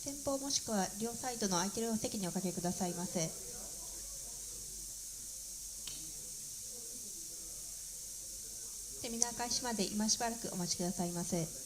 前方もしくは両サイドの空いているお席におかけくださいませ。セミナー開始まで今しばらくお待ちくださいませ。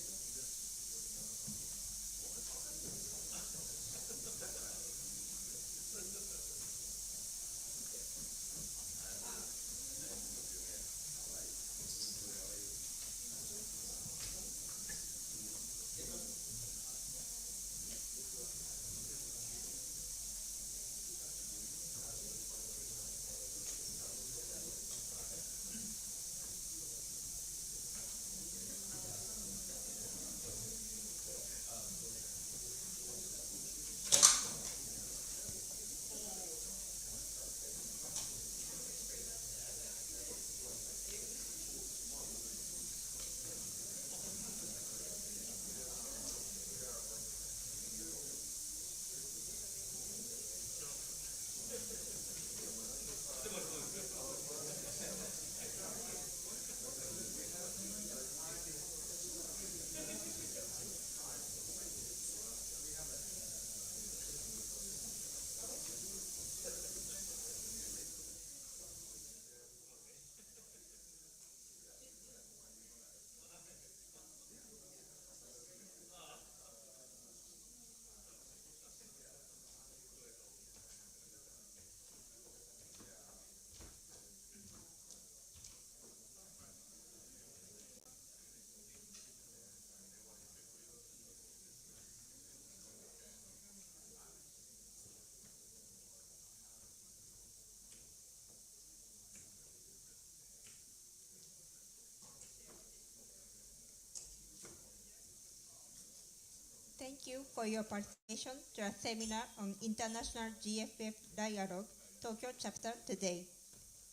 Thank you for your participation to a seminar on International GFF Dialogue Tokyo Chapter today.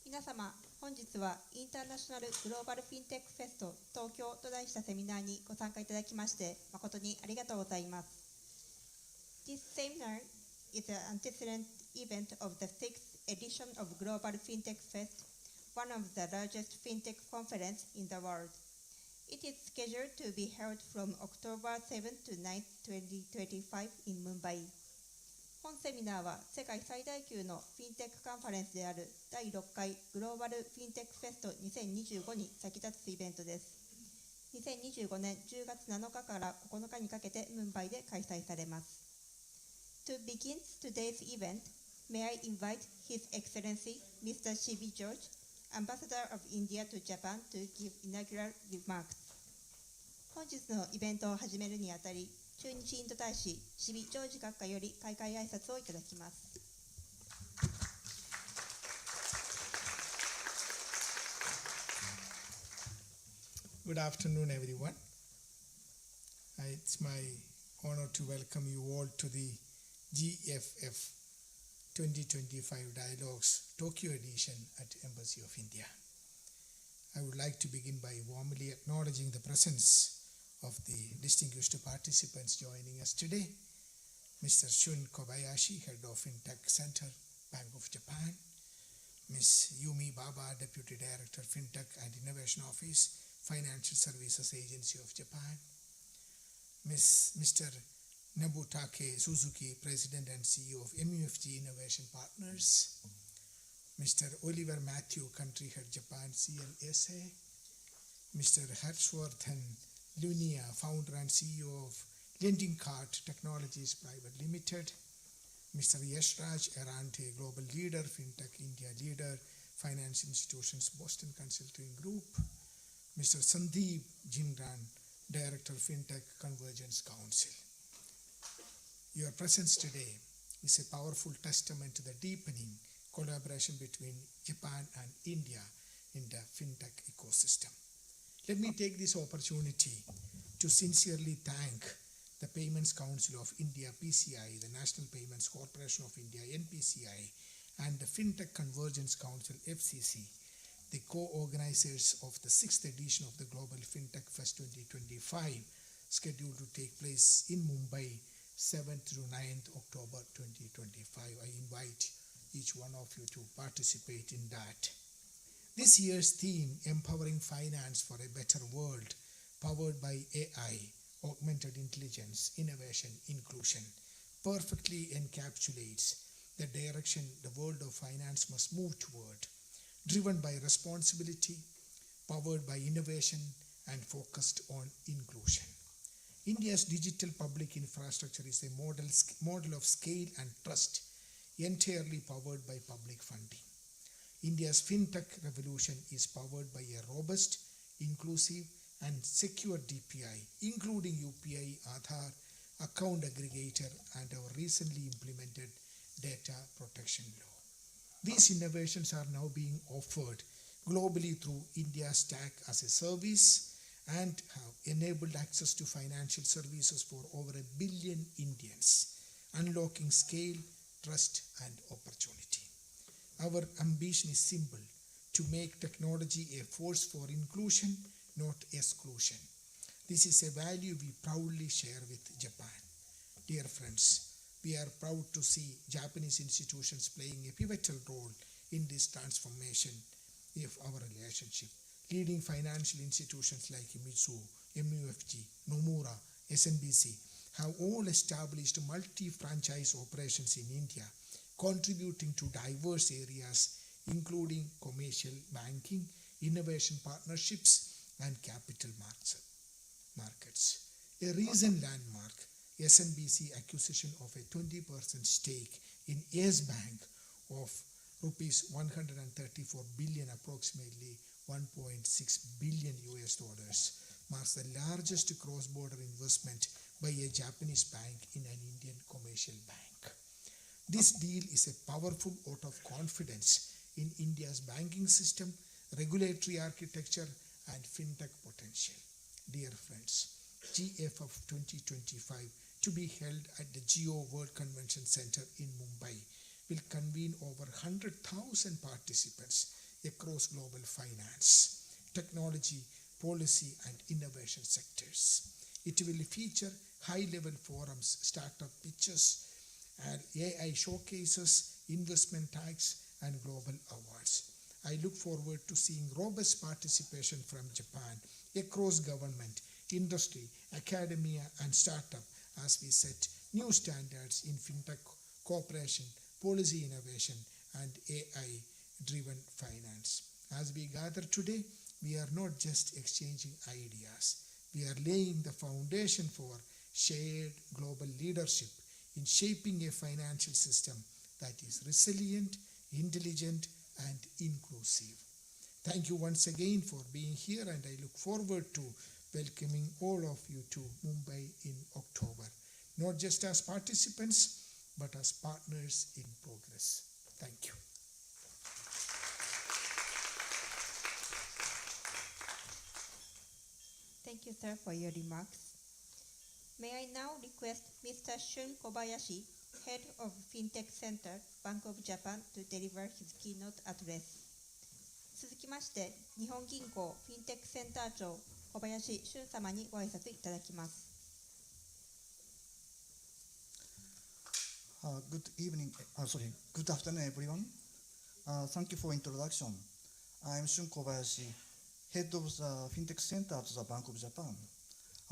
皆様、本日はインターナショナルグローバルフィンテックフェスト東京と題したセミナーにご参加いただきまして誠にありがとうございます。This seminar is an antecedent event of the 6th edition of Global Fintech Fest, one of the largest fintech conference in the world. It is scheduled to be held from October 7 to 9, 2025 in Mumbai. 本セミナーは世界最大級のフィンテックカンファレンスである第6回グローバルフィンテックフェスト2025に先立つイベントです。2025年10月7日から9日にかけてムンバイで開催されます。To begin today's event, may I invite His Excellency Mr. Shibi George, Ambassador of India to Japan, to give inaugural remarks. 本日のイベントを始めるにあたり、駐日インド大使シビ・ジョージ閣下より開会挨拶をいただきます。Good afternoon, everyone. It's my honor to welcome you all to the GFF 2025 Dialogues Tokyo edition at Embassy of India. I would like to begin by warmly acknowledging the presence of the distinguished participants joining us today. Mr. Shun Kobayashi, Head of FinTech Center, Bank of Japan. Ms. Yumi Baba, Deputy Director, FinTech and Innovation Office, Financial Services Agency of Japan. Mr. Nobutake Suzuki, President and CEO of MUFG Innovation Partners. Mr. Oliver Matthew, Country Head Japan, CLSA. Mr. Harshvardhan Lunia, Founder and CEO of Lending Card Technologies Private Limited. Mr. Yashraj Arante, Global Leader, FinTech India Leader, Finance Institutions Boston Consulting Group. Mr. Sandeep Jindran, Director, FinTech Convergence Council. Your presence today is a powerful testament to the deepening collaboration between Japan and India in the FinTech ecosystem. Let me take this opportunity to sincerely thank the Payments Council of India, PCI, the National Payments Corporation of India, NPCI, and the FinTech Convergence Council, FCC, the co-organizers of the 6th edition of the Global FinTech Fest 2025, scheduled to take place in Mumbai, 7th through 9th October 2025. I invite each one of you to participate in that. This year's theme, Empowering Finance for a Better World, powered by AI, Augmented Intelligence, Innovation, Inclusion, perfectly encapsulates the direction the world of finance must move toward, driven by responsibility, powered by innovation, and focused on inclusion. India's digital public infrastructure is a model of scale and trust, entirely powered by public funding. India's fintech revolution is powered by a robust, inclusive, and secure DPI, including UPI, Aadhaar, account aggregator, and our recently implemented data protection law. These innovations are now being offered globally through India's Stack as a service and have enabled access to financial services for over 1 billion Indians, unlocking scale, trust, and opportunity. Our ambition is simple: to make technology a force for inclusion, not exclusion. This is a value we proudly share with Japan. Dear friends, we are proud to see Japanese institutions playing a pivotal role in this transformation of our relationship. Leading financial institutions like Mitsuo, MUFG, Nomura, SMBC have all established multi-franchise operations in India, contributing to diverse areas including commercial banking, innovation partnerships, and capital markets. A recent landmark, SMBC acquisition of a 20% stake in Yes Bank of rupees 134 billion, approximately 1.6 billion US dollars, marks the largest cross-border investment by a Japanese bank in an Indian commercial bank. This deal is a powerful vote of confidence in India's banking system, regulatory architecture, and fintech potential. Dear friends, GFF 2025, to be held at the Geo World Convention Center in Mumbai, will convene over 100,000 participants across global finance, technology, policy, and innovation sectors. It will feature high-level forums, startup pitches, and AI showcases, investment tags, and global awards. I look forward to seeing robust participation from Japan across government, industry, academia, and startup as we set new standards in fintech cooperation, policy innovation, and AI-driven finance. As we gather today, we are not just exchanging ideas. We are laying the foundation for shared global leadership in shaping a financial system that is resilient, intelligent, and inclusive. Thank you once again for being here, and I look forward to welcoming all of you to Mumbai in October, not just as participants, but as partners in progress. Thank you. Thank you, sir, for your remarks. May I now request Mr. Shun Kobayashi, Head of Fintech Center, Bank of Japan, to deliver his keynote address. 続きまして、日本銀行フィンテックセンター長小林俊様にご挨拶いただきます。Good afternoon, everyone. Thank you for introduction. I'm Shun Kobayashi, head of the Fintech Center at the Bank of Japan.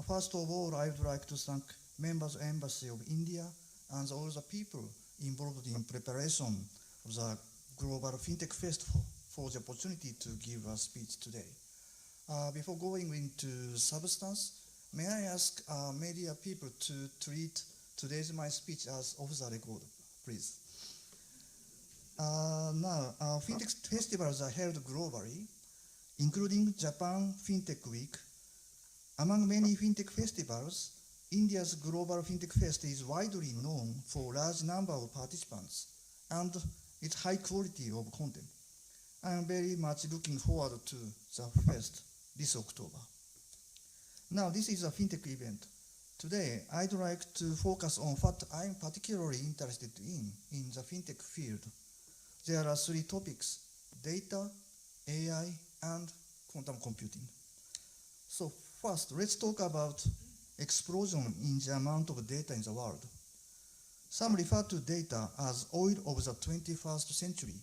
First of all, I would like to thank members of the Embassy of India and all the people involved in preparation of the Global Fintech Fest for the opportunity to give a speech today. Before going into substance, may I ask media people to treat today's my speech as off the record, please. Now, fintech festivals are held globally, including Japan Fintech Week. Among many fintech festivals, India's Global Fintech Fest is widely known for a large number of participants and its high quality of content. I am very much looking forward to the fest this October. Now, this is a fintech event. Today, I'd like to focus on what I'm particularly interested in the fintech field. There are 3 topics: data, AI, and quantum computing. So first, let's talk about explosion in the amount of data in the world. Some refer to data as oil of the 21st century.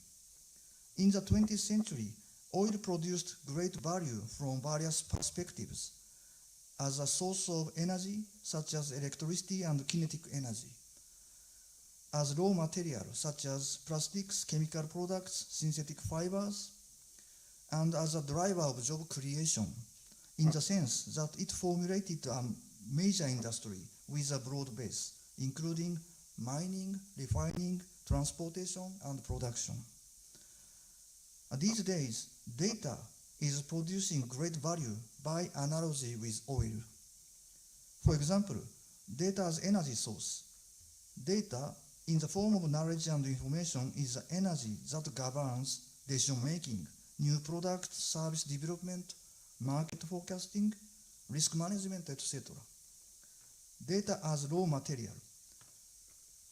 In the 20th century, oil produced great value from various perspectives as a source of energy, such as electricity and kinetic energy. as raw material such as plastics, chemical products, synthetic fibers, and as a driver of job creation in the sense that it formulated a major industry with a broad base, including mining, refining, transportation, and production. These days, data is producing great value by analogy with oil. For example, data as energy source. Data in the form of knowledge and information is the energy that governs decision-making, new product, service development, market forecasting, risk management, etc. Data as raw material.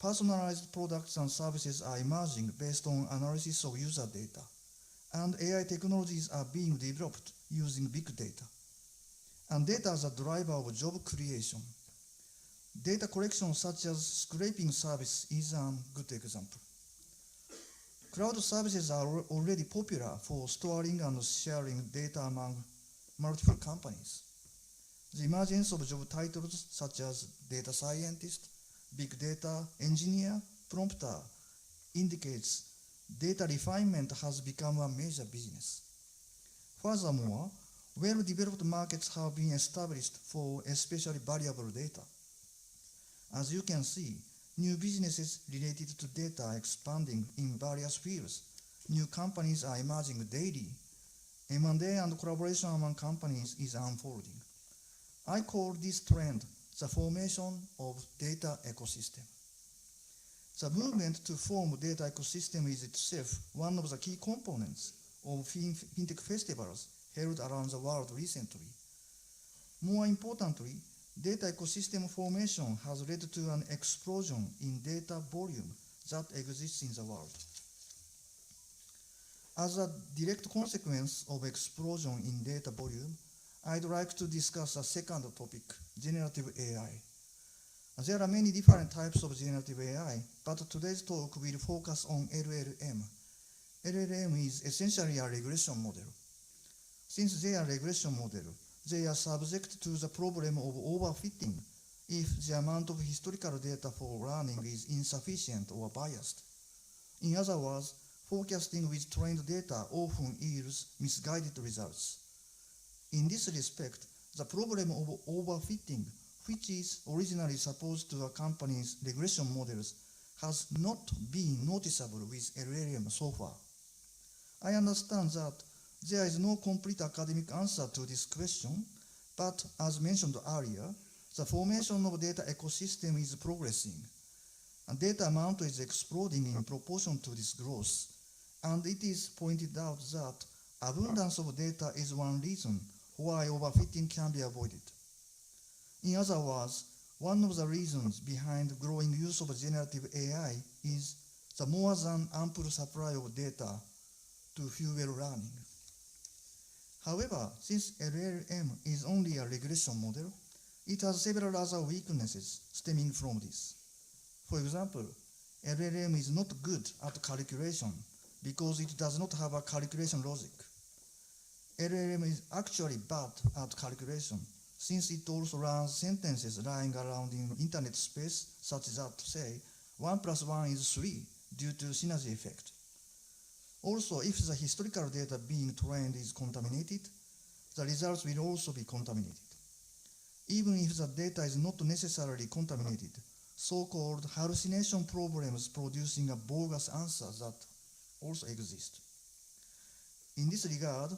Personalized products and services are emerging based on analysis of user data, and AI technologies are being developed using big data. And data as a driver of job creation. Data collection such as scraping service is a good example. Cloud services are already popular for storing and sharing data among multiple companies. The emergence of job titles such as data scientist, big data engineer, prompter indicates data refinement has become a major business. Furthermore, well-developed markets have been established for especially valuable data. As you can see, new businesses related to data are expanding in various fields. New companies are emerging daily. M&A and collaboration among companies is unfolding. I call this trend the formation of data ecosystem. The movement to form data ecosystem is itself one of the key components of fintech festivals held around the world recently. More importantly, data ecosystem formation has led to an explosion in data volume that exists in the world. As a direct consequence of explosion in data volume, I'd like to discuss a second topic, generative AI. There are many different types of generative AI, but today's talk will focus on LLM. LLM is essentially a regression model. Since they are regression models, they are subject to the problem of overfitting if the amount of historical data for learning is insufficient or biased. In other words, forecasting with trained data often yields misguided results. In this respect, the problem of overfitting, which is originally supposed to accompany regression models, has not been noticeable with LLM so far. I understand that there is no complete academic answer to this question, but as mentioned earlier, the formation of data ecosystem is progressing, and data amount is exploding in proportion to this growth, and it is pointed out that abundance of data is one reason why overfitting can be avoided. In other words, one of the reasons behind growing use of generative AI is the more than ample supply of data to fuel learning. However, since LLM is only a regression model, it has several other weaknesses stemming from this. For example, LLM is not good at calculation because it does not have a calculation logic. LLM is actually bad at calculation since it also learns sentences lying around in internet space such that, say, 1 + 1 is 3 due to synergy effect. Also, if the historical data being trained is contaminated, the results will also be contaminated. Even if the data is not necessarily contaminated, so-called hallucination problems producing a bogus answer that also exist. In this regard,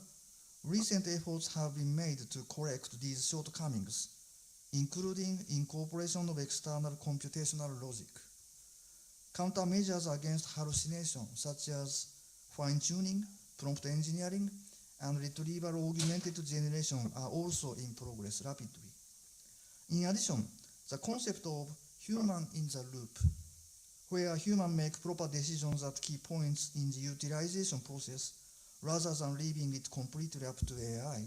recent efforts have been made to correct these shortcomings, including incorporation of external computational logic. Countermeasures against hallucination, such as fine-tuning, prompt engineering, and retrieval-augmented generation are also in progress rapidly. In addition, the concept of human in the loop, where humans make proper decisions at key points in the utilization process rather than leaving it completely up to AI,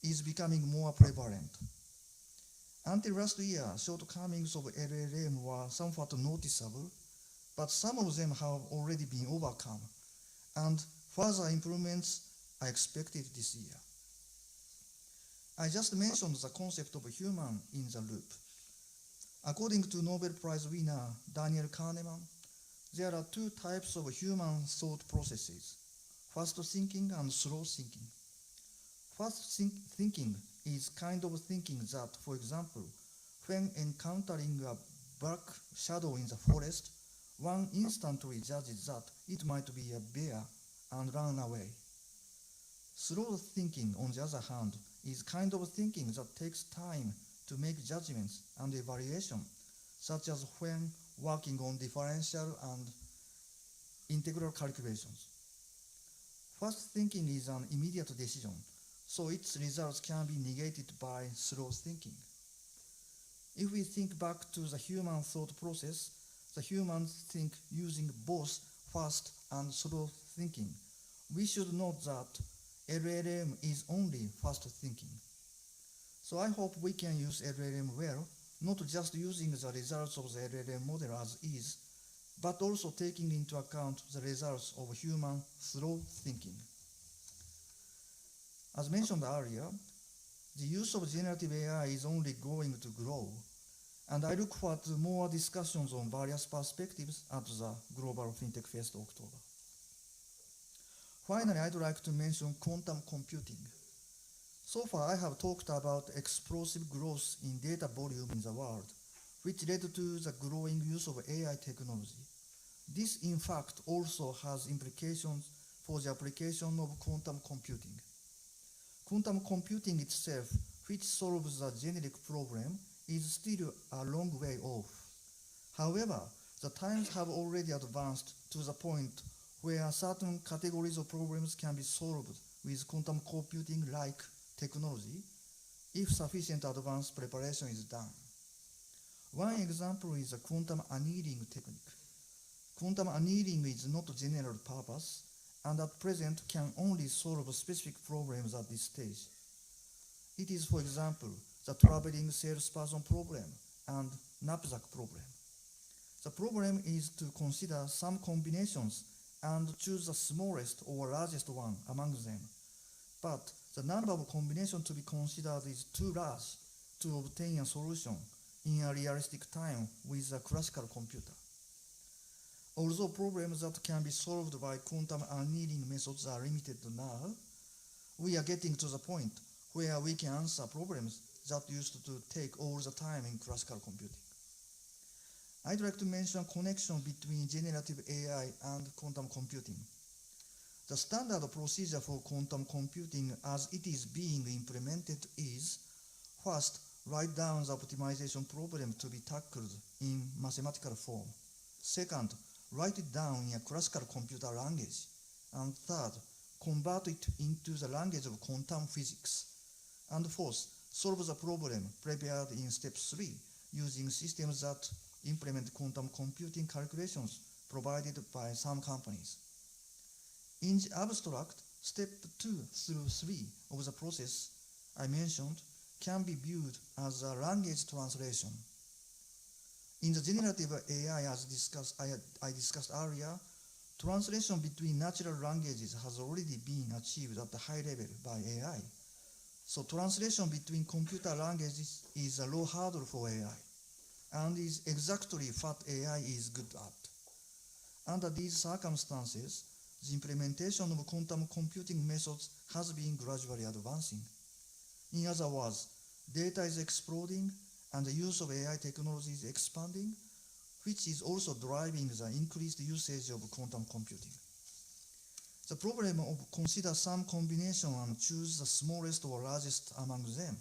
is becoming more prevalent. Until last year, shortcomings of LLM were somewhat noticeable, but some of them have already been overcome, and further improvements are expected this year. I just mentioned the concept of human in the loop. According to Nobel Prize winner Daniel Kahneman, There are two types of human thought processes, fast thinking and slow thinking. Fast thinking is kind of thinking that, for example, when encountering a black shadow in the forest, one instantly judges that it might be a bear and run away. Slow thinking, on the other hand, is kind of thinking that takes time to make judgments and evaluation, such as when working on differential and integral calculations. Fast thinking is an immediate decision, so its results can be negated by slow thinking. If we think back to the human thought process, the humans think using both fast and slow thinking. We should note that LLM is only fast thinking. So I hope we can use LLM well, not just using the results of the LLM model as is, but also taking into account the results of human slow thinking. As mentioned earlier, the use of generative AI is only going to grow, and I look forward to more discussions on various perspectives at the Global FinTech Fest October. Finally, I'd like to mention quantum computing. So far, I have talked about explosive growth in data volume in the world, which led to the growing use of AI technology. This, in fact, also has implications for the application of quantum computing. Quantum computing itself, which solves the generic problem, is still a long way off. However, the times have already advanced to the point where certain categories of problems can be solved with quantum computing-like technology if sufficient advanced preparation is done. One example is the quantum annealing technique. Quantum annealing is not general purpose, and at present can only solve specific problems at this stage. It is, for example, the traveling salesperson problem and knapsack problem. The problem is to consider some combinations and choose the smallest or largest one among them. But the number of combinations to be considered is too large to obtain a solution in a realistic time with a classical computer. Although problems that can be solved by quantum annealing methods are limited now, we are getting to the point where we can answer problems that used to take all the time in classical computing. I'd like to mention a connection between generative AI and quantum computing. The standard procedure for quantum computing as it is being implemented is, first, write down the optimization problem to be tackled in mathematical form. Second, write it down in a classical computer language. And third, convert it into the language of quantum physics. And fourth, solve the problem prepared in step 3 using systems that implement quantum computing calculations provided by some companies. In the abstract, step 2 through 3 of the process I mentioned can be viewed as a language translation. In the generative AI as I discussed earlier, translation between natural languages has already been achieved at a high level by AI. So translation between computer languages is a low hurdle for AI, and is exactly what AI is good at. Under these circumstances, the implementation of quantum computing methods has been gradually advancing. In other words, data is exploding and the use of AI technology is expanding, which is also driving the increased usage of quantum computing. The problem of consider some combination and choose the smallest or largest among them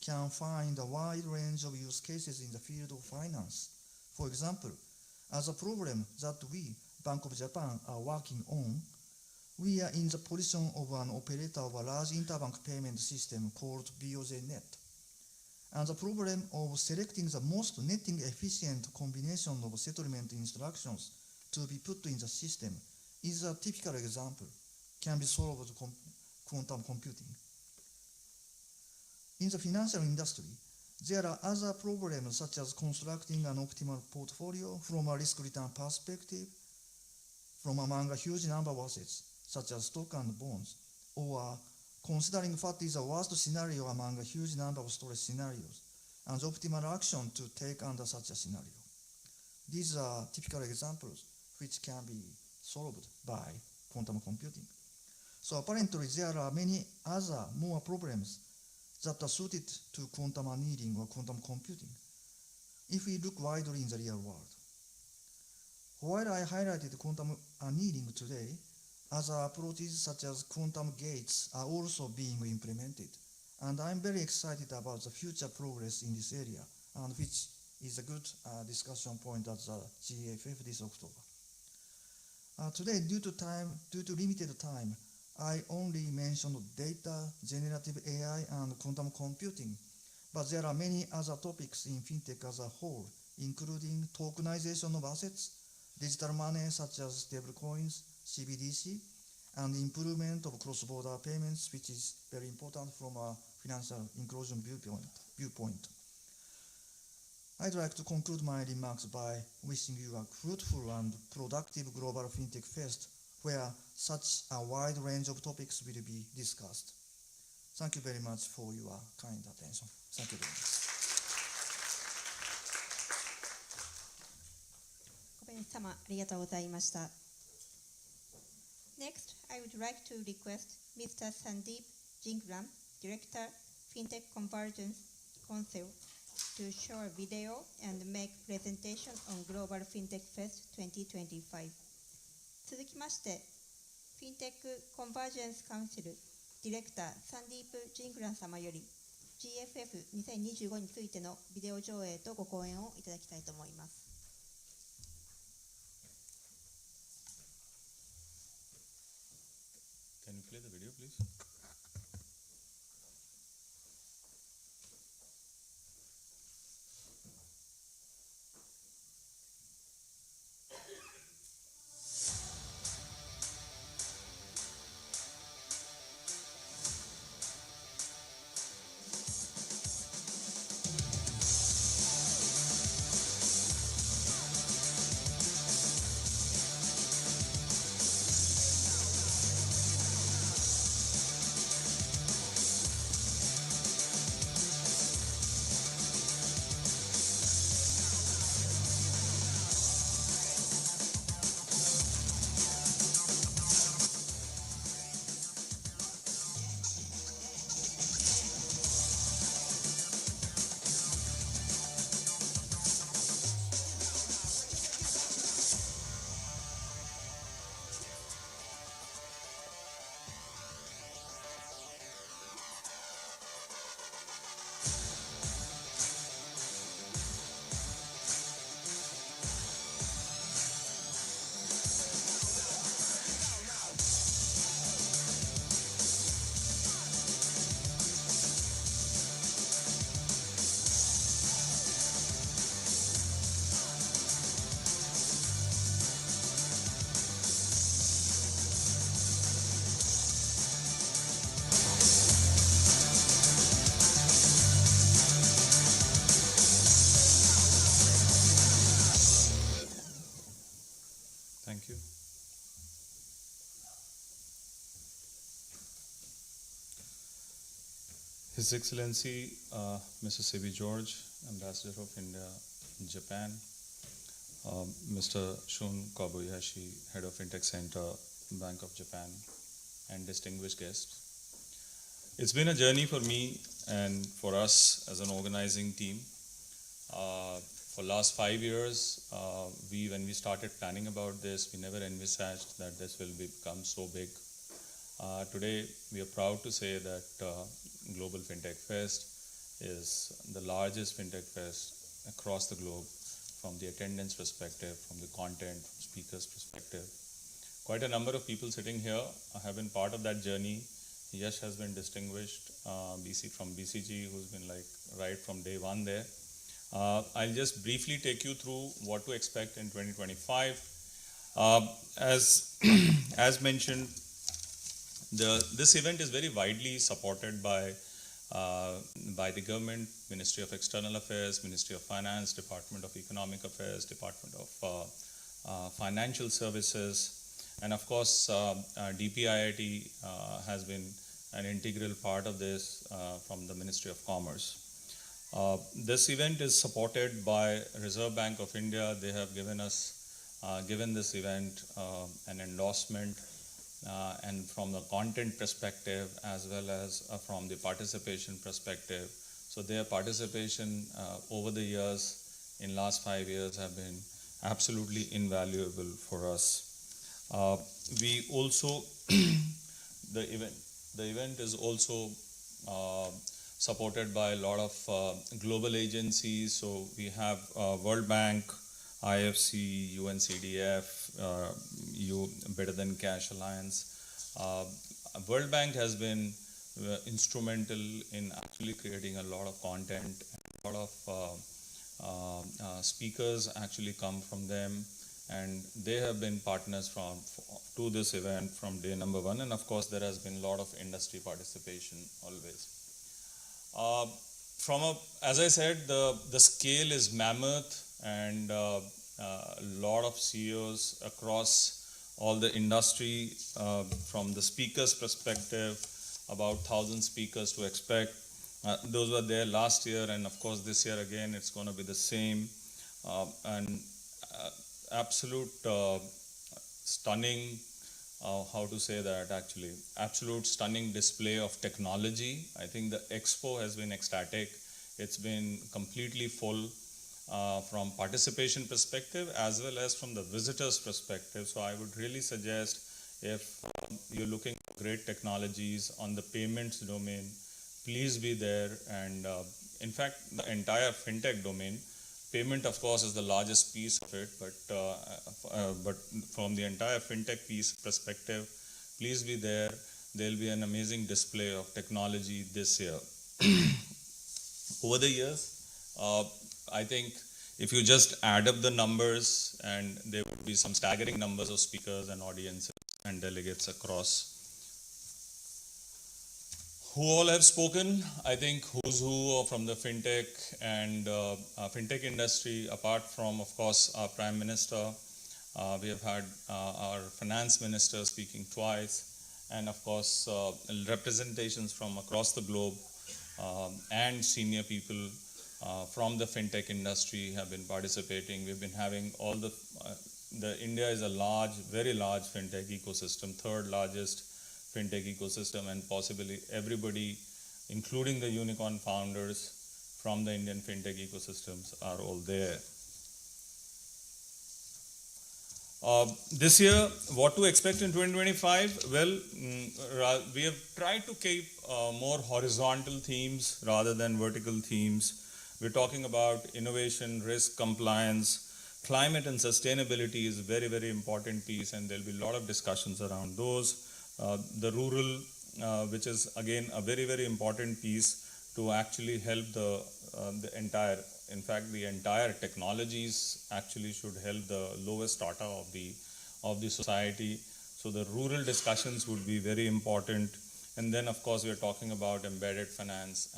can find a wide range of use cases in the field of finance. For example, as a problem that we, Bank of Japan, are working on, we are in the position of an operator of a large interbank payment system called BOJNet. And the problem of selecting the most netting efficient combination of settlement instructions to be put in the system is a typical example, can be solved with quantum computing. In the financial industry, there are other problems such as constructing an optimal portfolio from a risk-return perspective from among a huge number of assets, such as stock and bonds, or considering what is the worst scenario among a huge number of storage scenarios, and the optimal action to take under such a scenario. These are typical examples which can be solved by quantum computing. So apparently there are many other more problems that are suited to quantum annealing or quantum computing if we look widely in the real world. While I highlighted quantum annealing today, other approaches such as quantum gates are also being implemented, and I'm very excited about the future progress in this area, and which is a good discussion point at the GFF this October. Today, due to limited time, I only mentioned data, generative AI, and quantum computing, but there are many other topics in fintech as a whole, including tokenization of assets, digital money such as stablecoins, CBDC, and improvement of cross-border payments, which is very important from a financial inclusion viewpoint. I'd like to conclude my remarks by wishing you a fruitful and productive Global FinTech Fest, where such a wide range of topics will be discussed. Thank you very much for your kind attention. Thank you very much. ご弁様ありがとうございました。Next, I would like to request Mr. Sandeep Jingram, Director, FinTech Convergence Council, to show a video and make presentation on Global FinTech Fest 2025. 続きまして、FinTech Convergence Council ディレクターサンディープ・ジングラン様より GFF2025 についてのビデオ上映とご講演をいただきたいと思います。Can you play the video, please? Thank you. His Excellency Mr. C.B. George, Ambassador of India in Japan, Mr. Shun Kobayashi, Head of Fintech Center, Bank of Japan, and distinguished guests. It's been a journey for me and for us as an organizing team. For last 5 years, when we started planning about this, we never envisaged that this will become so big. Today, we are proud to say that Global FinTech Fest is the largest FinTech Fest across the globe from the attendance perspective, from the content, from speakers perspective. Quite a number of people sitting here have been part of that journey. Yash has been distinguished, from BCG, who's been right from day one there. I'll just briefly take you through what to expect in 2025. As mentioned, this event is very widely supported by the government, Ministry of External Affairs, Ministry of Finance, Department of Economic Affairs, Department of Financial Services, and of course DPIIT has been an integral part of this from the Ministry of Commerce. This event is supported by Reserve Bank of India. They have given us given this event an endorsement and from the content perspective as well as from the participation perspective. So their participation over the years, in last 5 years, have been absolutely invaluable for us. We also, the event is also supported by a lot of global agencies. So we have World Bank, IFC, UNCDF, Better Than Cash Alliance. World Bank has been instrumental in actually creating a lot of content. A lot of speakers actually come from them, and they have been partners to this event from day number one. And of course, there has been a lot of industry participation always. As I said, the scale is mammoth, and a lot of CEOs across all the industry. From the speakers' perspective, about 1,000 speakers to expect. Those were there last year, and of course this year again it's going to be the same. And absolute stunning, how to say that actually, absolute stunning display of technology. I think the expo has been ecstatic. It's been completely full from participation perspective as well as from the visitors perspective. So I would really suggest, if you're looking for great technologies on the payments domain, please be there. And in fact, the entire fintech domain, payment of course is the largest piece of it, but from the entire fintech piece perspective, please be there. There'll be an amazing display of technology this year. Over the years, I think if you just add up the numbers, and there would be some staggering numbers of speakers and audiences and delegates across. Who all have spoken? I think who's who from the fintech and fintech industry, apart from, of course, our Prime Minister. We have had our Finance Minister speaking twice, and of course, representations from across the globe and senior people from the fintech industry have been participating. We've been having all the India is a large, very large fintech ecosystem, third largest fintech ecosystem, and possibly everybody, including the unicorn founders from the Indian fintech ecosystems, are all there. This year, what to expect in 2025? Well, we have tried to keep more horizontal themes rather than vertical themes. We're talking about innovation, risk, compliance. Climate and sustainability is a very, very important piece, and there'll be a lot of discussions around those. The rural, which is again a very, very important piece to actually help the entire, in fact, the entire technologies actually should help the lowest strata of the society. So the rural discussions would be very important. And then, of course, we are talking about embedded finance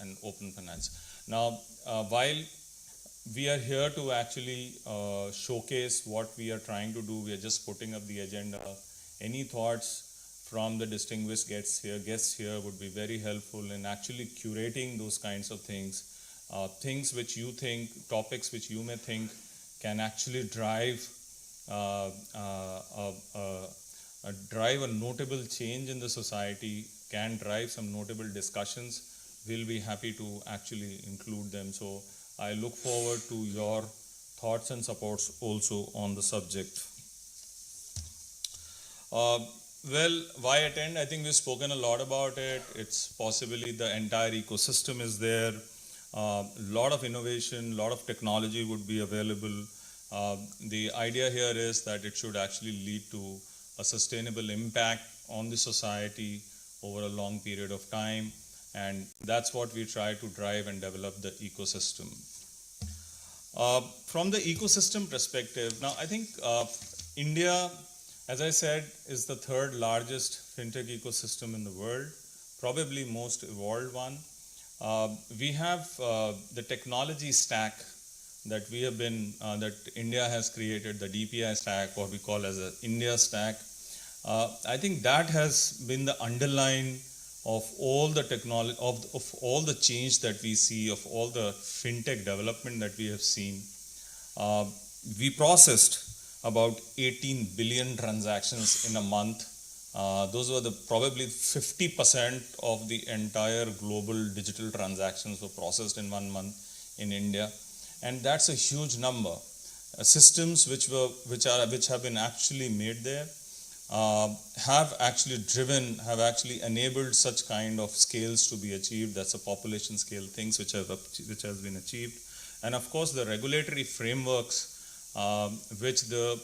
and open finance. Now, while we are here to actually showcase what we are trying to do, we are just putting up the agenda. Any thoughts from the distinguished guests here would be very helpful in actually curating those kinds of things. Things which you think, topics which you may think can actually drive a notable change in the society, can drive some notable discussions. We'll be happy to actually include them. So I look forward to your thoughts and supports also on the subject. Well, why attend? I think we've spoken a lot about it. It's possibly the entire ecosystem is there. A lot of innovation, a lot of technology would be available. The idea here is that it should actually lead to a sustainable impact on the society over a long period of time. And that's what we try to drive and develop the ecosystem. From the ecosystem perspective, now I think India, as I said, is the third largest fintech ecosystem in the world, probably most evolved one. We have the technology stack that we have been, that India has created, the DPI stack, what we call as the India stack. I think that has been the underline of all the technology, of all the change that we see, of all the fintech development that we have seen. We processed about 18 billion transactions in a month. Those were probably 50% of the entire global digital transactions were processed in 1 month in India, and that's a huge number. Systems which have been actually made there have actually enabled such kind of scales to be achieved. That's a population scale things which has been achieved, and of course the regulatory frameworks which the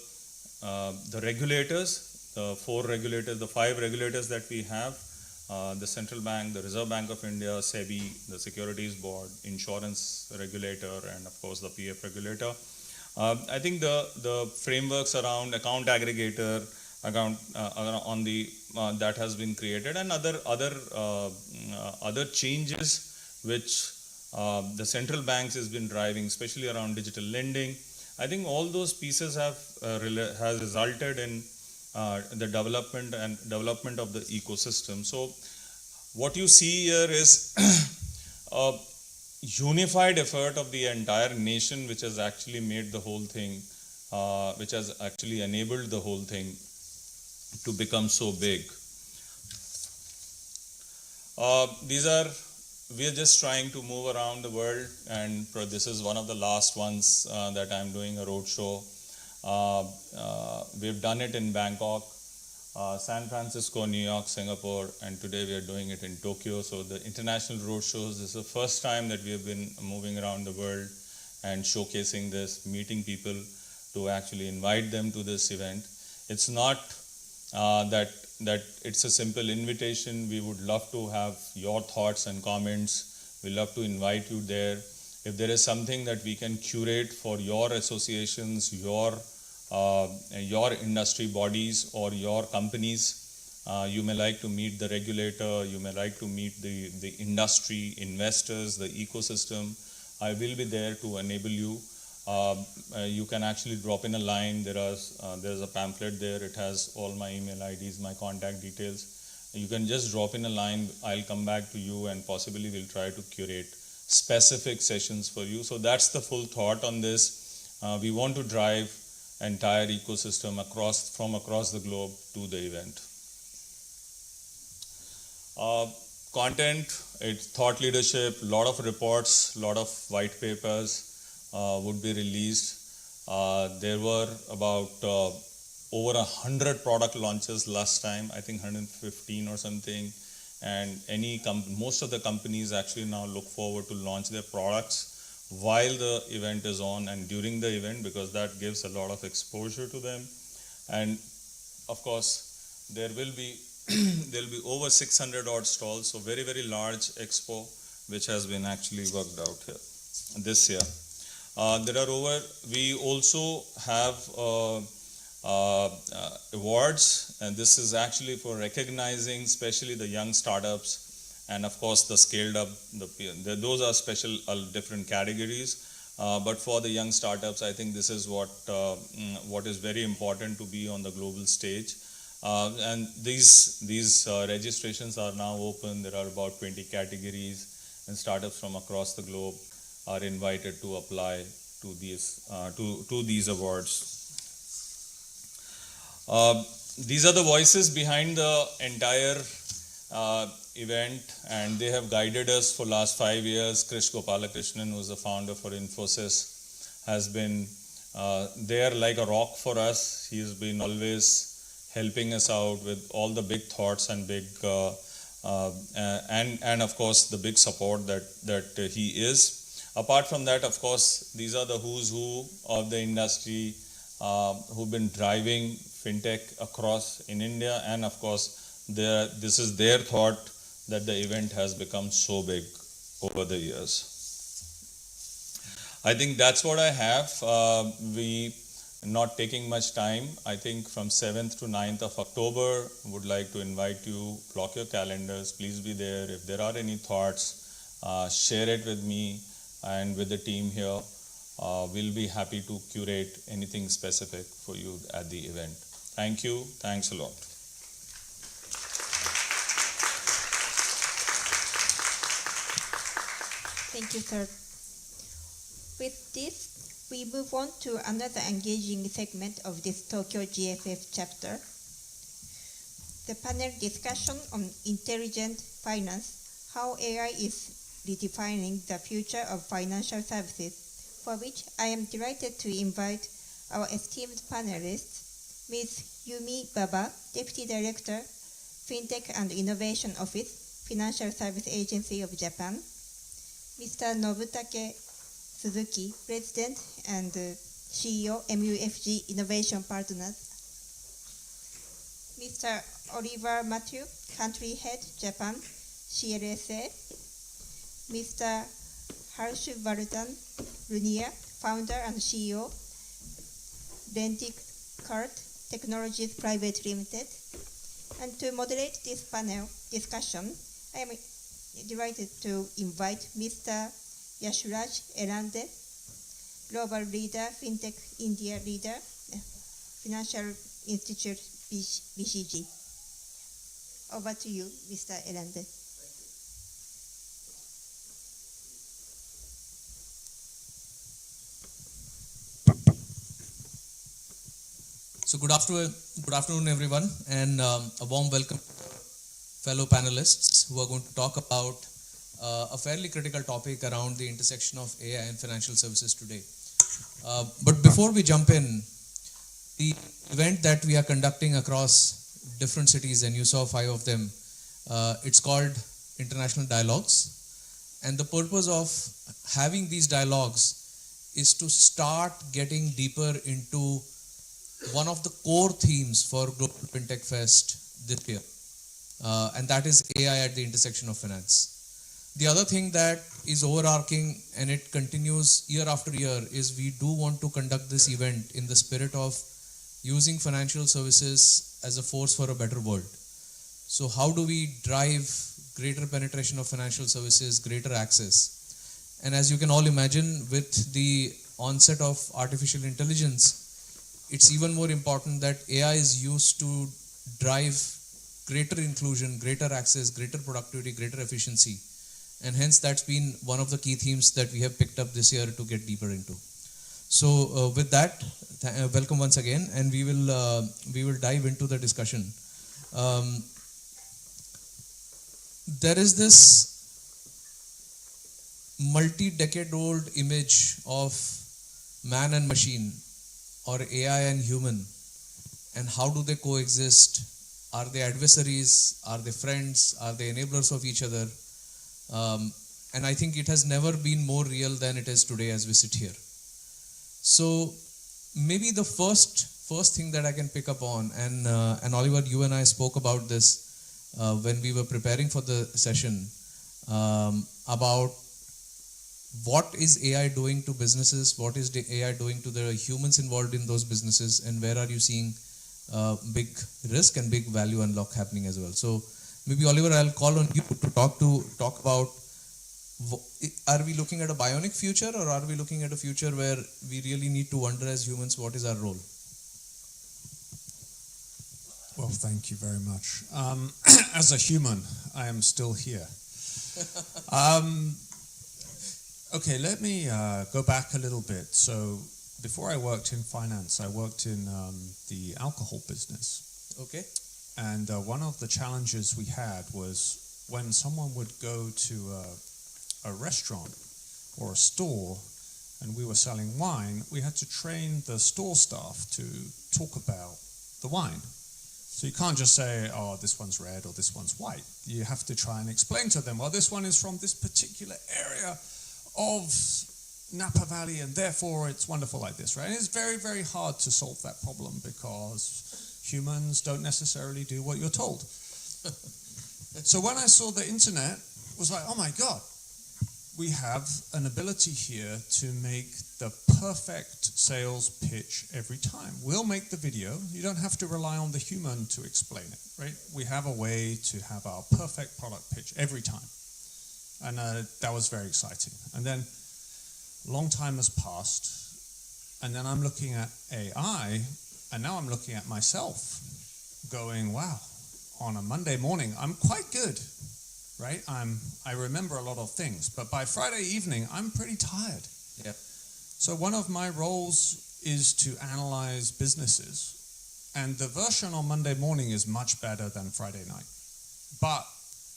regulators, the 4 regulators, the 5 regulators that we have, the Central Bank, the Reserve Bank of India, SEBI, the Securities Board, Insurance Regulator, and of course the PF Regulator. I think the frameworks around account aggregator, that has been created, and other changes which the central banks has been driving, especially around digital lending. I think all those pieces has resulted in the development of the ecosystem. So what you see here is a unified effort of the entire nation, which has actually made the whole thing, which has actually enabled the whole thing to become so big. We are just trying to move around the world, and this is one of the last ones that I'm doing a road show. We've done it in Bangkok, San Francisco, New York, Singapore, and today we are doing it in Tokyo. So the international road shows, this is the first time that we have been moving around the world and showcasing this, meeting people to actually invite them to this event. It's not that it's a simple invitation. We would love to have your thoughts and comments. We love to invite you there. If there is something that we can curate for your associations, your industry bodies or your companies, you may like to meet the regulator, you may like to meet the industry, investors, the ecosystem, I will be there to enable you. You can actually drop in a line. There's a pamphlet there. It has all my email IDs, my contact details. You can just drop in a line. I'll come back to you, and possibly we'll try to curate specific sessions for you. So that's the full thought on this. We want to drive entire ecosystem from across the globe to the event. Content, it's thought leadership, lot of reports, lot of white papers would be released. There were about over 100 product launches last time, I think 115 or something. And most of the companies actually now look forward to launch their products while the event is on and during the event, because that gives a lot of exposure to them. And of course, there will be over 600 odd stalls, so very, very large expo, which has been actually worked out here this year. We also have awards, and this is actually for recognizing especially the young startups, and of course the scaled up, those are special different categories, but for the young startups, I think this is what is very important to be on the global stage. And these registrations are now open. There are about 20 categories, and startups from across the globe are invited to apply to these awards. These are the voices behind the entire event, and they have guided us for last 5 years. Krish Gopalakrishnan, who is the founder for Infosys, has been there like a rock for us. He has been always helping us out with all the big thoughts and big and of course the big support that he is. Apart from that, of course, these are the who's who of the industry who've been driving fintech across in India, and of course this is their thought that the event has become so big over the years. I think that's what I have. We not taking much time. I think from 7th to 9th of October, would like to invite you, block your calendars, please be there. If there are any thoughts, share it with me and with the team here. We'll be happy to curate anything specific for you at the event. Thank you. Thanks a lot. Thank you, sir. With this, We move on to another engaging segment of this Tokyo GFF chapter. The panel discussion on intelligent finance, how AI is redefining the future of financial services, for which I am delighted to invite our esteemed panelists, Ms. Yumi Baba, Deputy Director, FinTech and Innovation Office, Financial Service Agency of Japan, Mr. Nobutake Suzuki, President and CEO, MUFG Innovation Partners, Mr. Oliver Matthew, Country Head, Japan, CLSA, Mr. Harshvardhan Lunia, Founder and CEO, Lenticart Technologies Private Limited. And to moderate this panel discussion, I am delighted to invite Mr. Yashuraj Erande, Global Leader, FinTech India Leader, Financial Institute BCG. Over to you, Mr. Erande. So good afternoon, everyone, and a warm welcome to fellow panelists who are going to talk about a fairly critical topic around the intersection of AI and financial services today. But before we jump in, the event that we are conducting across different cities, and you saw 5 of them, it's called International Dialogues. And the purpose of having these dialogues is to start getting deeper into one of the core themes for Global FinTech Fest this year, and that is AI at the intersection of finance. The other thing that is overarching, and it continues year after year, is we do want to conduct this event in the spirit of using financial services as a force for a better world. So how do we drive greater penetration of financial services, greater access? And as you can all imagine, with the onset of artificial intelligence, it's even more important that AI is used to drive greater inclusion, greater access, greater productivity, greater efficiency. And hence that's been one of the key themes that we have picked up this year to get deeper into. So with that, welcome once again, and we will dive into the discussion. There is this multi-decade-old image of man and machine, or AI and human, and how do they coexist? Are they adversaries? Are they friends? Are they enablers of each other? And I think it has never been more real than it is today as we sit here. So maybe the first thing that I can pick up on, and Oliver, you and I spoke about this when we were preparing for the session, about what is AI doing to businesses, what is the AI doing to the humans involved in those businesses, and where are you seeing big risk and big value unlock happening as well. So maybe Oliver, I'll call on you to talk about, are we looking at a bionic future, or are we looking at a future where we really need to wonder as humans what is our role? Well, thank you very much. As a human, I am still here. Okay, let me go back a little bit. So before I worked in finance, I worked in the alcohol business. Okay. And one of the challenges we had was when someone would go to a restaurant or a store and we were selling wine, we had to train the store staff to talk about the wine. So you can't just say, oh, this one's red or this one's white. You have to try and explain to them, well, this one is from this particular area of Napa Valley, and therefore it's wonderful like this, right? And it's very, very hard to solve that problem because humans don't necessarily do what you're told. So when I saw the internet, I was like, oh my God, we have an ability here to make the perfect sales pitch every time. We'll make the video. You don't have to rely on the human to explain it, right? We have a way to have our perfect product pitch every time. And that was very exciting. And then a long time has passed, and then I'm looking at AI, and now I'm looking at myself, going, wow, on a Monday morning, I'm quite good, right? I remember a lot of things, but by Friday evening, I'm pretty tired. Yep. So one of my roles is to analyze businesses. And the version on Monday morning is much better than Friday night. But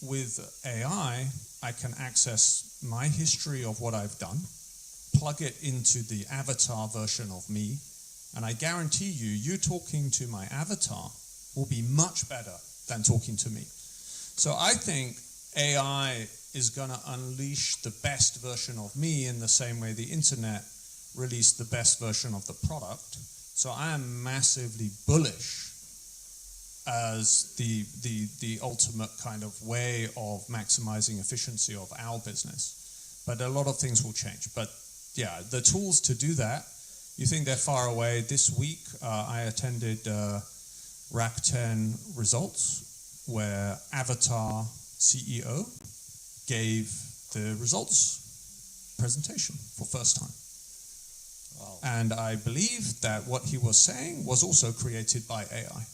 with AI, I can access my history of what I've done, plug it into the avatar version of me, and I guarantee you, you talking to my avatar will be much better than talking to me. So I think AI is going to unleash the best version of me in the same way the internet released the best version of the product. So I am massively bullish as the ultimate kind of way of maximizing efficiency of our business. But a lot of things will change. But yeah, the tools to do that, you think they're far away. This week, I attended RAC 10 results, where Avatar CEO gave the results presentation for first time. Wow. And I believe that what he was saying was also created by AI.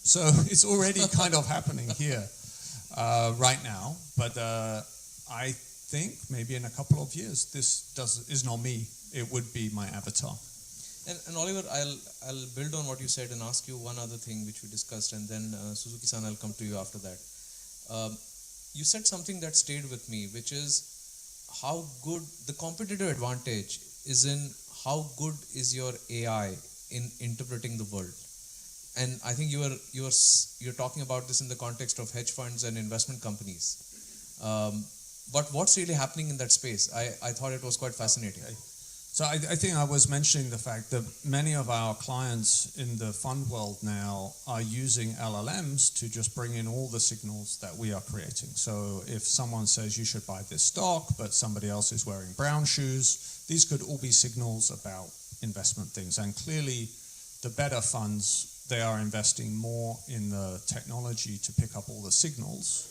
So it's already kind of happening here right now. But I think maybe in a couple of years, this is not me. It would be my avatar. And Oliver, I'll build on what you said and ask you one other thing which we discussed, and then Suzuki-san, I'll come to you after that. You said something that stayed with me, which is how good the competitive advantage is in how good is your AI in interpreting the world. And I think you're talking about this in the context of hedge funds and investment companies. But what's really happening in that space? I thought it was quite fascinating. So I think I was mentioning the fact that many of our clients in the fund world now are using LLMs to just bring in all the signals that we are creating. So if someone says you should buy this stock, but somebody else is wearing brown shoes, these could all be signals about investment things. And clearly, the better funds, they are investing more in the technology to pick up all the signals.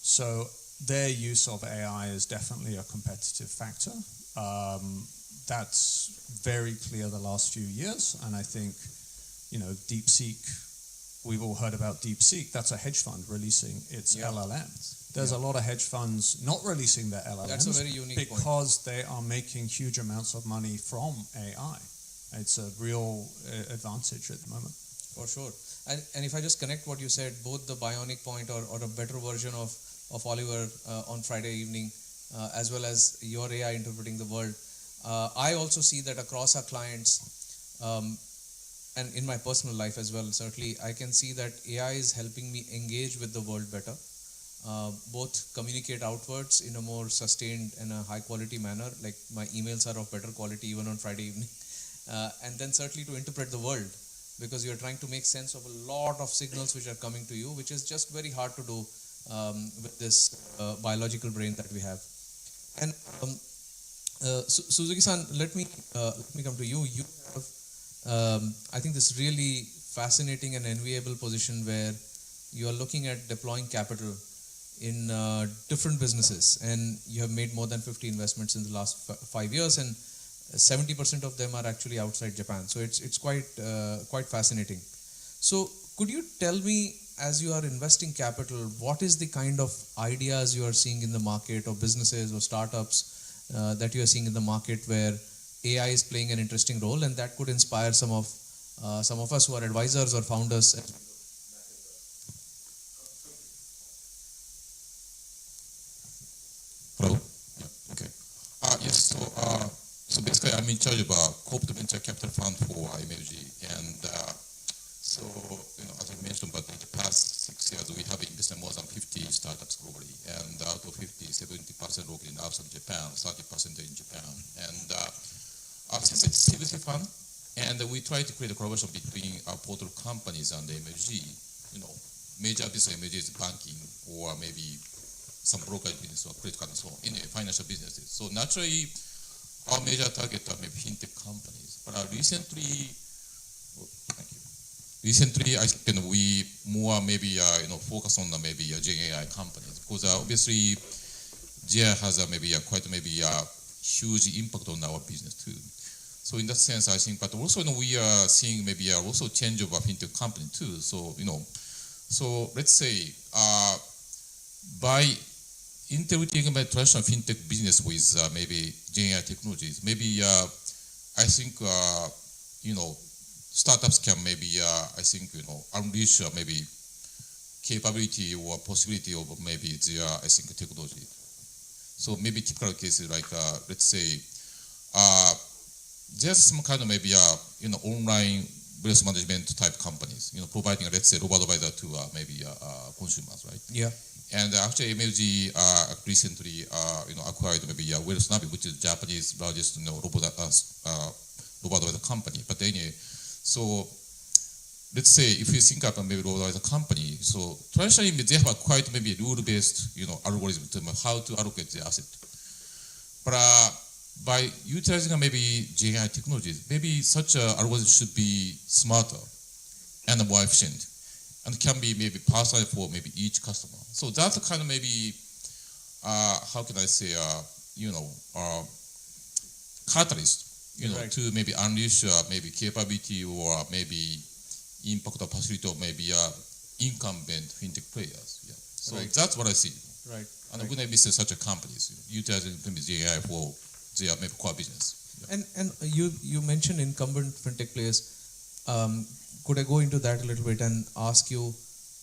So their use of AI is definitely a competitive factor. That's very clear the last few years, and I think, DeepSeek, we've all heard about DeepSeek. That's a hedge fund releasing its LLM. There's a lot of hedge funds not releasing their LLMs. That's a very unique point. Because they are making huge amounts of money from AI. It's a real advantage at the moment. For sure. And if I just connect what you said, both the bionic point or a better version of Oliver on Friday evening, as well as your AI interpreting the world, I also see that across our clients, and in my personal life as well, certainly, I can see that AI is helping me engage with the world better, both communicate outwards in a more sustained and a high quality manner, like my emails are of better quality even on Friday evening, and then certainly to interpret the world, because you're trying to make sense of a lot of signals which are coming to you, which is just very hard to do with this biological brain that we have. And Suzuki-san, let me come to you. You have, I think, this really fascinating and enviable position where you are looking at deploying capital in different businesses, and you have made more than 50 investments in the last 5 years, and 70% of them are actually outside Japan. So it's quite fascinating. So could you tell me, as you are investing capital, what is the kind of ideas you are seeing in the market, or businesses or startups that you are seeing in the market where AI is playing an interesting role, and that could inspire some of us who are advisors or founders? Hello. Yeah. Okay. Yes. So basically, I'm in charge of a corporate venture capital fund for MLG, and so as I mentioned, but in the past 6 years, we have invested more than 50 startups globally, and out of 50, 70% located outside Japan, 30% in Japan, and since it's CVC fund, and we try to create a collaboration between our portal companies and the MLG. Major business MLG is banking, or maybe some brokerage business or credit card and so on, in financial businesses. So naturally, our major target are maybe fintech companies. But recently, I think we more maybe focus on maybe Gen AI companies, because obviously GI has maybe quite maybe a huge impact on our business too. So in that sense, I think, but also we are seeing maybe also change of a fintech company too. So so let's say by integrating my traditional fintech business with maybe Gen AI technologies, maybe I think, startups can maybe, unleash maybe capability or possibility of maybe their, technology. So maybe typical cases like, let's say, there's some kind of maybe, online wealth management type companies, providing, let's say, robo-advisor to maybe consumers, right? Yeah. And actually, MLG recently, acquired maybe Wealth Navi, which is Japanese largest, robo-advisor company. But anyway, so let's say if you think about maybe robo-advisor company, so traditionally they have quite maybe rule-based, algorithm to how to allocate the asset. But by utilizing maybe GenAI technologies, maybe such an algorithm should be smarter and more efficient, and can be maybe personalized for maybe each customer. So that's a kind of maybe, how can I say, catalyst, Right. to maybe unleash maybe capability or maybe impact or possibility of maybe incumbent fintech players. Yeah. So Right. that's what I see. Right. And when I visit such a companies, utilizing maybe GenAI for their maybe core business. Yeah. And you mentioned incumbent fintech players. Could I go into that a little bit and ask you,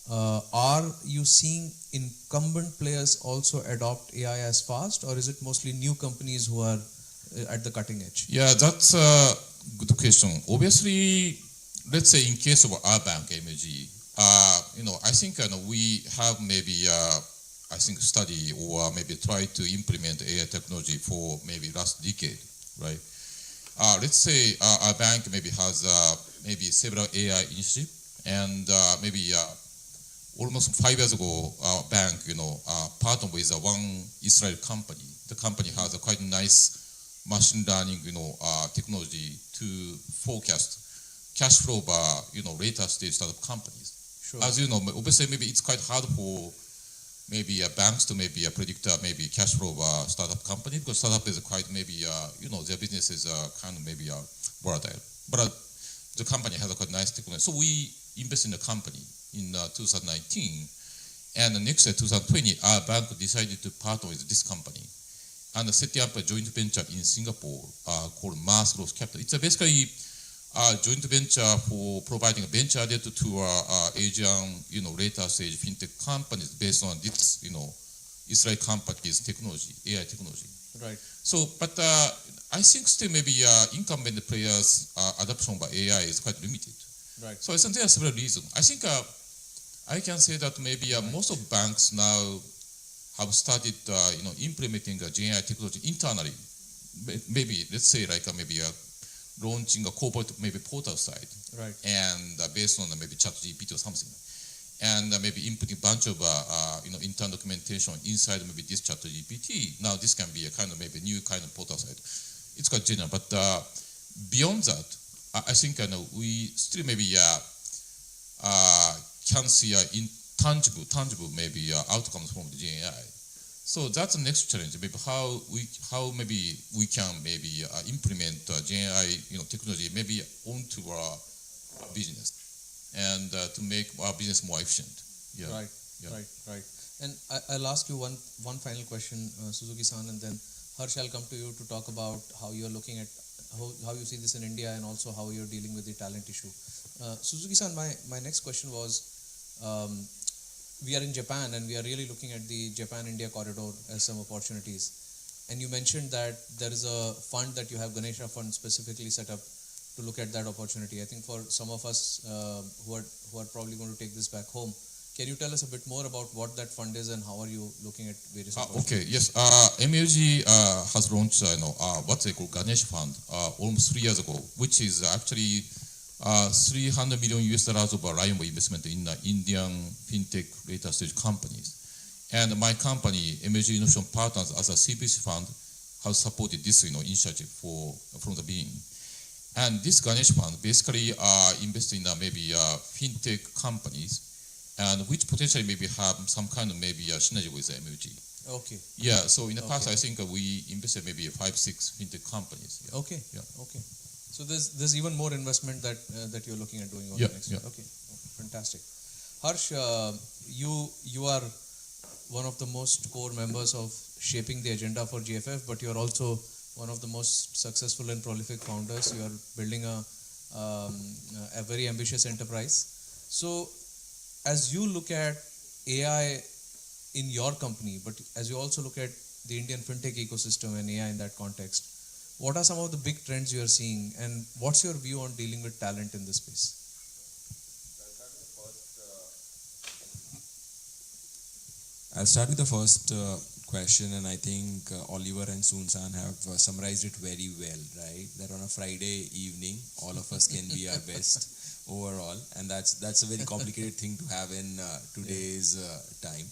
are you seeing incumbent players also adopt AI as fast, or is it mostly new companies who are at the cutting edge? Yeah, that's a good question. Obviously, let's say in case of our bank, MG, I think we have maybe, study or maybe try to implement AI technology for maybe last decade, right? Let's say our bank maybe has maybe several AI initiatives, and maybe almost 5 years ago, our bank, partnered with one Israel company. The company has a quite nice machine learning, technology to forecast cash flow by, later stage startup companies. Sure. As you know, obviously maybe it's quite hard for maybe banks to maybe predict maybe cash flow startup company, because startup is quite maybe, their business is kind of maybe volatile. But the company has a quite nice technology. So we invest in the company in 2019, and the next year, 2020, our bank decided to partner with this company and setting up a joint venture in Singapore called Mars Growth Capital. It's basically a joint venture for providing a venture debt to Asian, later stage fintech companies based on this, Israel company's technology, AI technology. Right. So, but I think still maybe incumbent players' adoption by AI is quite limited. Right. So I think there are several reasons. I think I can say that maybe most of banks now have started, implementing GenAI technology internally. Maybe let's say like maybe launching a corporate maybe portal site, Right. and based on maybe ChatGPT or something, and maybe inputting a bunch of internal documentation inside maybe this ChatGPT. Now this can be a kind of maybe new kind of portal site. It's quite general, but beyond that, I think we still maybe can see tangible maybe outcomes from the GenAI. So that's the next challenge. Maybe how maybe we can maybe implement GenAI technology maybe onto our business, and to make our business more efficient. Yeah. Right. Yeah. Right. And I'll ask you one final question, Suzuki-san, and then Harsh, I'll come to you to talk about how you're looking at how you see this in India, and also how you're dealing with the talent issue. Suzuki-san, my next question was, we are in Japan, and we are really looking at the Japan-India corridor as some opportunities. And you mentioned that there is a fund that you have, Ganesha Fund, specifically set up to look at that opportunity. I think for some of us who are probably going to take this back home, can you tell us a bit more about what that fund is and how are you looking at various opportunities? Okay, yes. MLG has launched what they call Ganesh Fund almost 3 years ago, which is actually $300 million of reliable investment in Indian fintech later stage companies. And my company, MLG Innovation Partners, as a CPC fund, has supported this initiative from the beginning. And this Ganesh Fund basically invests in maybe fintech companies, and which potentially maybe have some kind of maybe synergy with MLG. Okay. Yeah, so in the past, I think we invested maybe 5-6 fintech companies. Yeah. Okay. Yeah. Okay. So there's even more investment that you're looking at doing over the next year. Okay. Fantastic. Harsh, you are one of the most core members of shaping the agenda for GFF, but you're also one of the most successful and prolific founders. You are building a very ambitious enterprise. So, as you look at AI in your company, but as you also look at the Indian fintech ecosystem and AI in that context, what are some of the big trends you are seeing, and what's your view on dealing with talent in this space? I'll start with the first question, and I think Oliver and Soon-san have summarized it very well, right? That on a Friday evening, all of us can be our best overall, and that's a very complicated thing to have in today's time.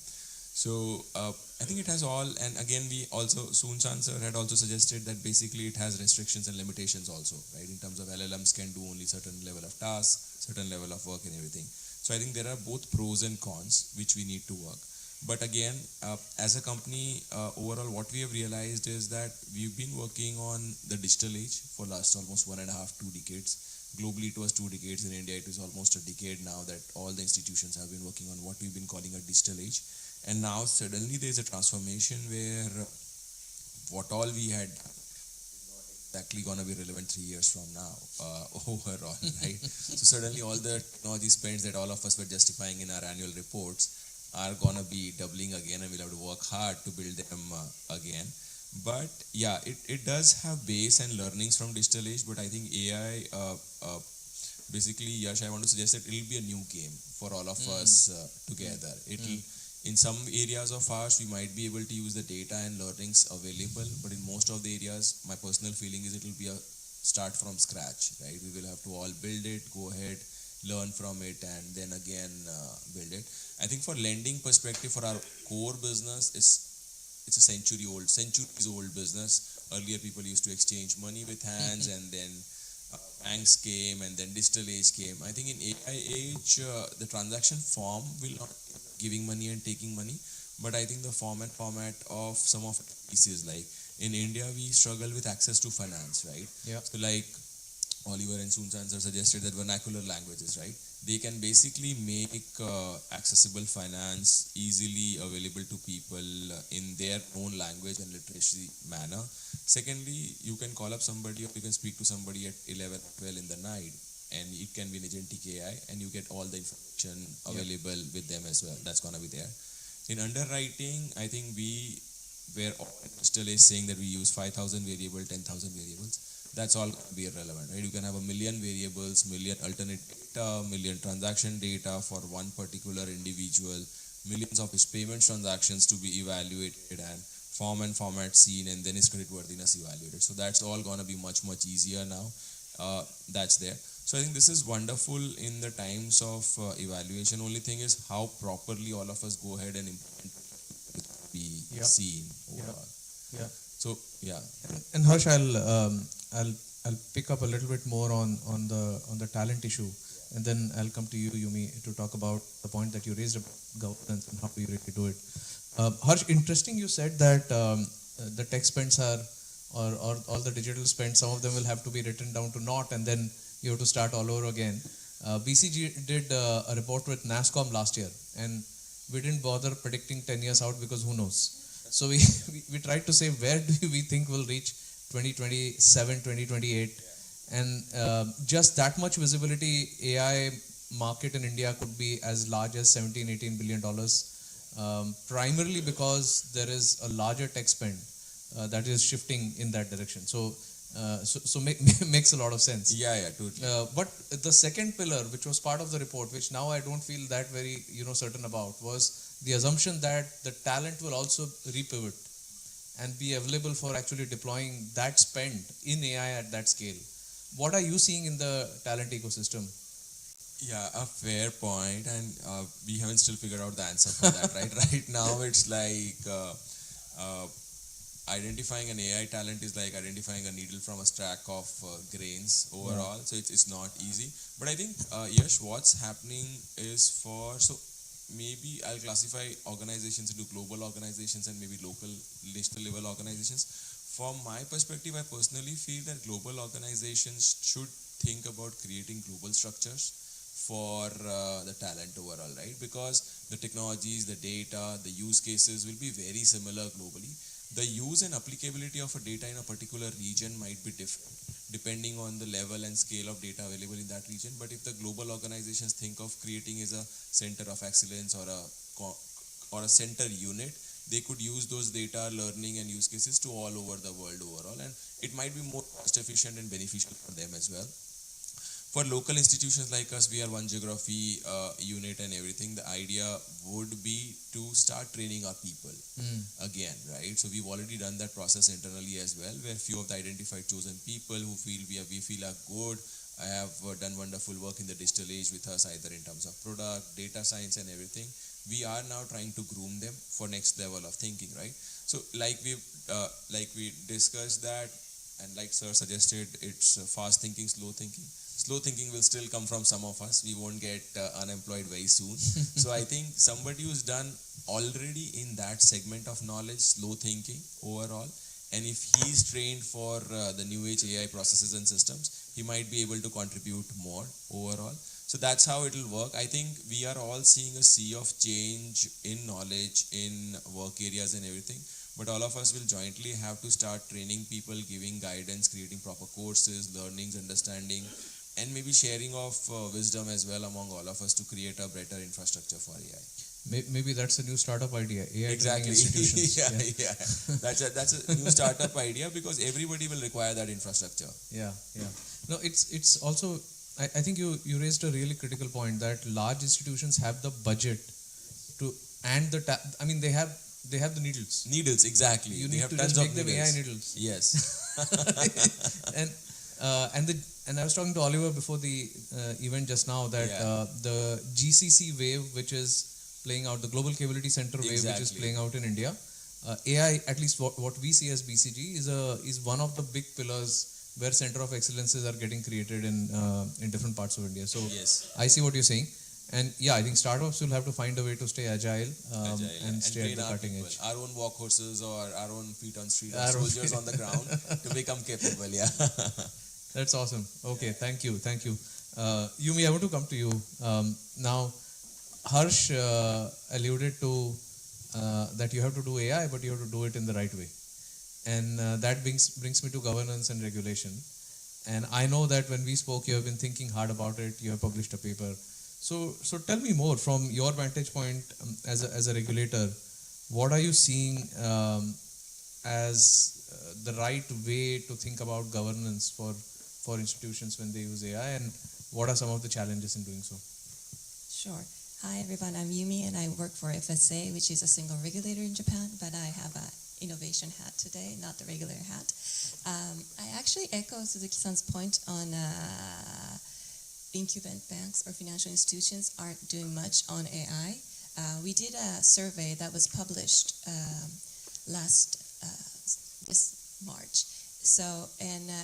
So I think it has all, and again, we also, Soon-san sir had also suggested that basically it has restrictions and limitations also, right? In terms of LLMs can do only certain level of tasks, certain level of work and everything. So I think there are both pros and cons which we need to work. But again, as a company, overall, what we have realized is that we've been working on the digital age for last almost 1.5, 2 decades. Globally, it was 2 decades. In India, it is almost a decade now that all the institutions have been working on what we've been calling a digital age. And now suddenly there's a transformation where what all we had exactly going to be relevant 3 years from now overall, right? So suddenly all the technology spends that all of us were justifying in our annual reports are gonna be doubling again, and we'll have to work hard to build them again. But yeah, it does have base and learnings from digital age, but I think AI, basically, Yash, I want to suggest that it'll be a new game for all of us together. It'll, in some areas of ours, we might be able to use the data and learnings available, but in most of the areas, my personal feeling is it'll be a start from scratch, right? We will have to all build it, go ahead, learn from it, and then again build it. I think for lending perspective, for our core business, it's a centuries old business. Earlier, people used to exchange money with hands, and then banks came, and then digital age came. I think in AI age, the transaction form will not be giving money and taking money, but I think the format of some of pieces, like in India, we struggle with access to finance, right? Yeah. So like Oliver and Soon-san suggested that vernacular languages, right? They can basically make accessible finance easily available to people in their own language and literacy manner. Secondly, you can call up somebody or you can speak to somebody at 11, 12 in the night, and it can be an agentic AI, and you get all the information available with them as well. That's going to be there. In underwriting, I think we were still saying that we use 5,000 variables, 10,000 variables. That's all going to be irrelevant, right? You can have a million variables, million alternate data, million transaction data for one particular individual, millions of his payment transactions to be evaluated, and form and format seen, and then his creditworthiness evaluated. So that's all going to be much easier now. That's there. So I think this is wonderful in the times of evaluation. Only thing is how properly all of us go ahead and implement it to be seen overall. Yeah. So yeah. And Harsh, I'll pick up a little bit more on the talent issue, and then I'll come to you, Yumi, to talk about the point that you raised about governance and how do you really do it. Harsh, interesting you said that the tech spends are, or all the digital spends, some of them will have to be written down to naught, and then you have to start all over again. BCG did a report with NASSCOM last year, and we didn't bother predicting 10 years out because who knows. So we tried to say, where do we think we'll reach 2027, 2028? And just that much visibility, AI market in India could be as large as $17-18 billion, primarily because there is a larger tech spend that is shifting in that direction. So makes a lot of sense. Yeah, totally. But the second pillar, which was part of the report, which now I don't feel that very certain about, was the assumption that the talent will also repivot and be available for actually deploying that spend in AI at that scale. What are you seeing in the talent ecosystem? Yeah, a fair point, and we haven't still figured out the answer for that, right? Right now, it's like identifying an AI talent is like identifying a needle from a stack of grains overall. So it's not easy. But I think, Yash, what's happening is maybe I'll classify organizations into global organizations and maybe local national level organizations. From my perspective, I personally feel that global organizations should think about creating global structures for the talent overall, right? Because the technologies, the data, the use cases will be very similar globally. the use and applicability of a data in a particular region might be different depending on the level and scale of data available in that region. But if the global organizations think of creating as a center of excellence or a center unit, they could use those data, learning and use cases to all over the world overall, and it might be more cost efficient and beneficial for them as well. For local institutions like us, we are one geography unit and everything. The idea would be to start training our people again, right? So we've already done that process internally as well, where few of the identified chosen people who we feel are good, have done wonderful work in the digital age with us, either in terms of product, data science and everything. We are now trying to groom them for next level of thinking, right? So like we discussed that, and like sir suggested, it's fast thinking, slow thinking. Slow thinking will still come from some of us. We won't get unemployed very soon. So I think somebody who's done already in that segment of knowledge, slow thinking overall, and if he's trained for the new age AI processes and systems, he might be able to contribute more overall. So that's how it will work. I think we are all seeing a sea of change in knowledge, in work areas and everything. But all of us will jointly have to start training people, giving guidance, creating proper courses, learnings, understanding, and maybe sharing of wisdom as well among all of us to create a better infrastructure for AI. Maybe that's a new startup idea. AI Exactly. training institutions. yeah. That's a new startup idea, because everybody will require that infrastructure. Yeah. No, it's also, I think you raised a really critical point that large institutions have the budget to, and they have the needles. Needles, exactly. You they need have to tons just of make them needles. AI needles. Yes. And I was talking to Oliver before the event just now that the GCC wave, which is playing out, the Global Capability Center wave, which is playing out in India, AI, at least what we see as BCG, is one of the big pillars where center of excellences are getting created in different parts of India. So yes. I see what you're saying. And yeah, I think startups will have to find a way to stay agile, and stay at the cutting edge. Our own workhorses or our own feet on street, or soldiers on the ground to become capable. Yeah. That's awesome. Okay, thank you. Yumi, I want to come to you. Now, Harsh alluded to that you have to do AI, but you have to do it in the right way. And that brings me to governance and regulation. And I know that when we spoke, you have been thinking hard about it. You have published a paper. So tell me more from your vantage point as a regulator. What are you seeing as the right way to think about governance for institutions when they use AI, and what are some of the challenges in doing so? Sure. Hi everyone, I'm Yumi and I work for FSA, which is a single regulator in Japan, but I have an innovation hat today, not the regular hat. I actually echo Suzuki-san's point on incumbent banks or financial institutions aren't doing much on AI. We did a survey that was published this March.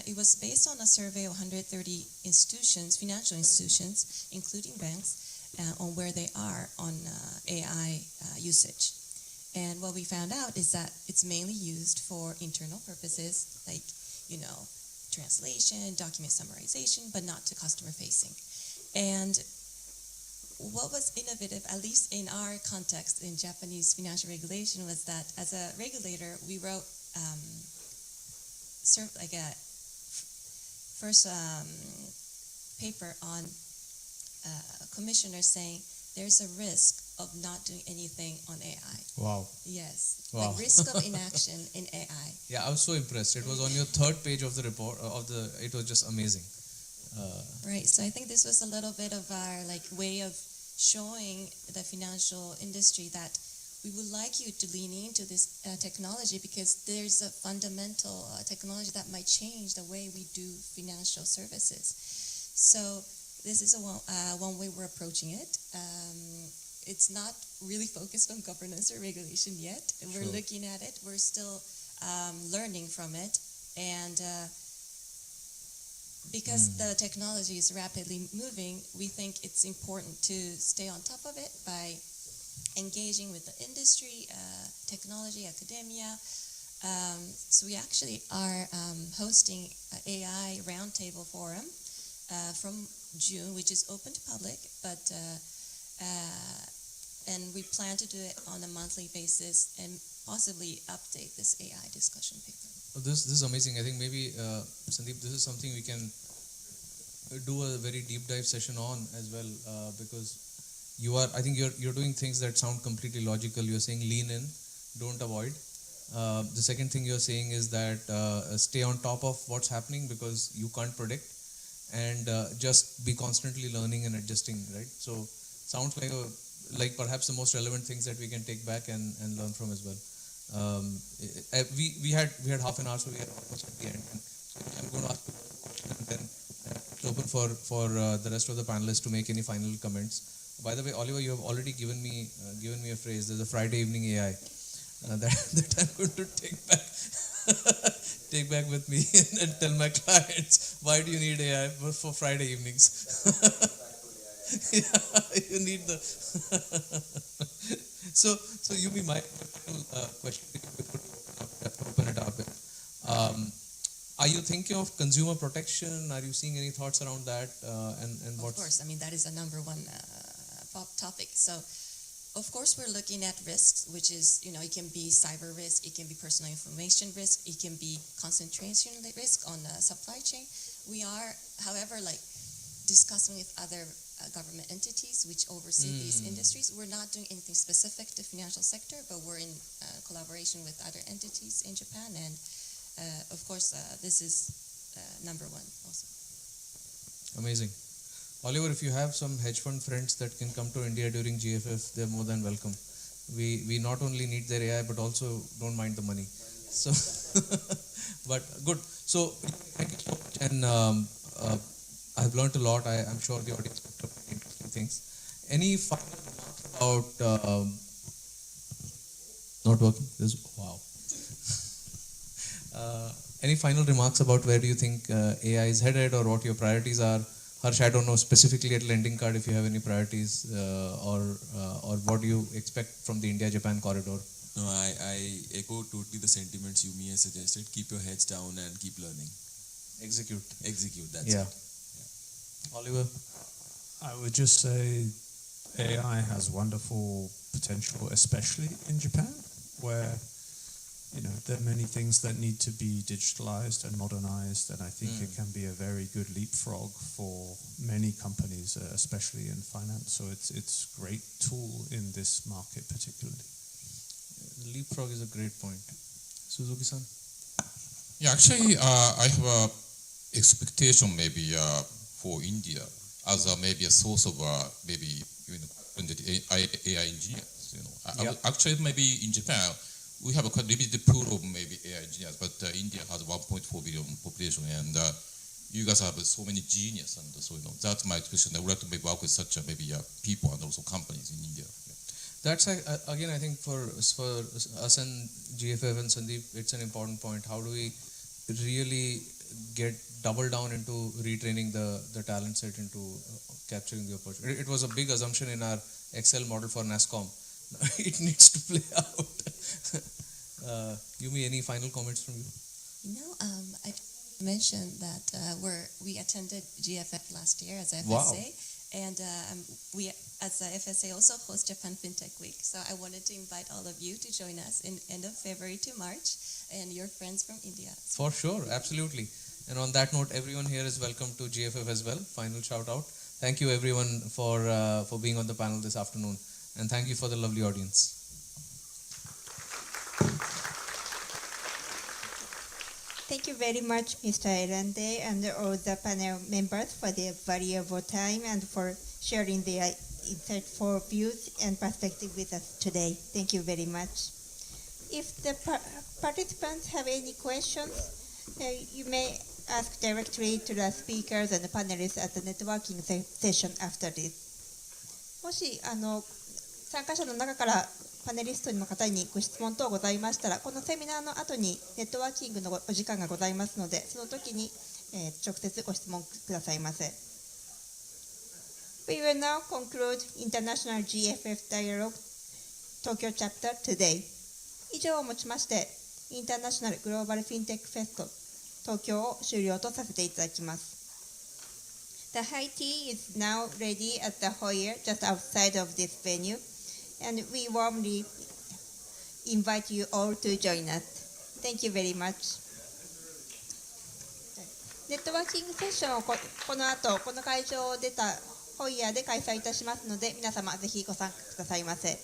It was based on a survey of 130 institutions, financial institutions, including banks, on where they are on AI usage. And what we found out is that it's mainly used for internal purposes, like, translation, document summarization, but not to customer facing. And what was innovative, at least in our context in Japanese financial regulation, was that as a regulator, we wrote first paper on commissioners saying there's a risk of not doing anything on AI. Wow. Yes. Wow. Like risk of inaction in AI. Yeah, I was so impressed. It was on your third page of the report, it was just amazing. Right, so I think this was a little bit of our way of showing the financial industry that we would like you to lean into this technology, because there's a fundamental technology that might change the way we do financial services. So this is one way we're approaching it. It's not really focused on governance or regulation yet. We're looking at it. We're still learning from it. And because the technology is rapidly moving, we think it's important to stay on top of it by engaging with the industry, technology, academia. So we actually are hosting an AI roundtable forum from June, which is open to public, and we plan to do it on a monthly basis. And possibly update this AI discussion paper. This is amazing. I think maybe Sandeep, this is something we can do a very deep dive session on as well, because I think you're doing things that sound completely logical. You're saying lean in, don't avoid. The second thing you're saying is that stay on top of what's happening because you can't predict, and just be constantly learning and adjusting, right? So sounds like perhaps the most relevant things that we can take back and learn from as well. We had half an hour, so we are almost at the end. So I'm going to ask you a question and then it's open for the rest of the panelists to make any final comments. By the way, Oliver, you have already given me a phrase. There's a Friday evening AI that I'm going to take back with me and tell my clients, why do you need AI for Friday evenings? Yeah, you need the so Yumi, my question before we open it up. Are you thinking of consumer protection? Are you seeing any thoughts around that? And Of course, I mean that is a number one topic. So, of course, we're looking at risks, which is, it can be cyber risk, it can be personal information risk, it can be concentration risk on the supply chain. We are, however, discussing with other government entities which oversee these industries. We're not doing anything specific to financial sector, but we're in collaboration with other entities in Japan, and of course, this is number one also. Amazing. Oliver, if you have some hedge fund friends that can come to India during GFF, they're more than welcome. We not only need their AI, but also don't mind the money. So, but good. So, thank you so much. And I've learned a lot. I'm sure the audience picked up interesting things. Any final remarks about not working? Wow. Any final remarks about where do you think AI is headed, or what your priorities are? Harsh, I don't know specifically at Lending Card if you have any priorities, or what do you expect from the India-Japan corridor? No, I echo totally the sentiments Yumi has suggested. Keep your heads down and keep learning. Execute. That's it. Yeah. Oliver? I would just say AI has wonderful potential, especially in Japan, where there are many things that need to be digitalized and modernized, and I think it can be a very good leapfrog for many companies, especially in finance. So it's a great tool in this market particularly. Leapfrog is a great point. Suzuki-san? Yeah, actually, I have a expectation maybe for India as maybe a source of maybe AI engineers. Actually, maybe in Japan we have a quite limited pool of maybe AI engineers, but India has 1.4 billion population, and you guys have so many geniuses, and so that's my expectation. I would like to maybe work with such maybe people and also companies in India. That's again, I think for us and GFF and Sandeep, it's an important point. How do we really double down into retraining the talent set into capturing the opportunity? It was a big assumption in our Excel model for NASCOM. It needs to play out. Yumi, any final comments from you? I mentioned that we attended GFF last year as a FSA. Wow. And we, as a FSA, also host Japan FinTech Week. So I wanted to invite all of you to join us in end of February to March, and your friends from India. For sure, absolutely. And on that note, everyone here is welcome to GFF as well. Final shout out. Thank you everyone for being on the panel this afternoon, and thank you for the lovely audience. Thank you very much, Mr. Erande, and all the panel members for their valuable time and for sharing their insightful views and perspective with us today. Thank you very much. If the participants have any questions, you may ask directly to the speakers and the panelists at the networking session after this. もし参加者の中からパネリストの方にご質問等ございましたら、このセミナーの後にネットワーキングのお時間がございますので、その時に、直接ご質問くださいませ。We will now conclude International GFF Dialogue Tokyo Chapter today. 以上をもちまして、インターナショナルグローバルフィンテックフェスト東京を終了とさせていただきます。The high tea is now ready at the foyer just outside of this venue, and we warmly invite you all to join us. Thank you very much. ネットワーキングセッションをこの後、この会場を出た本屋で開催いたしますので、皆様ぜひご参加くださいませ。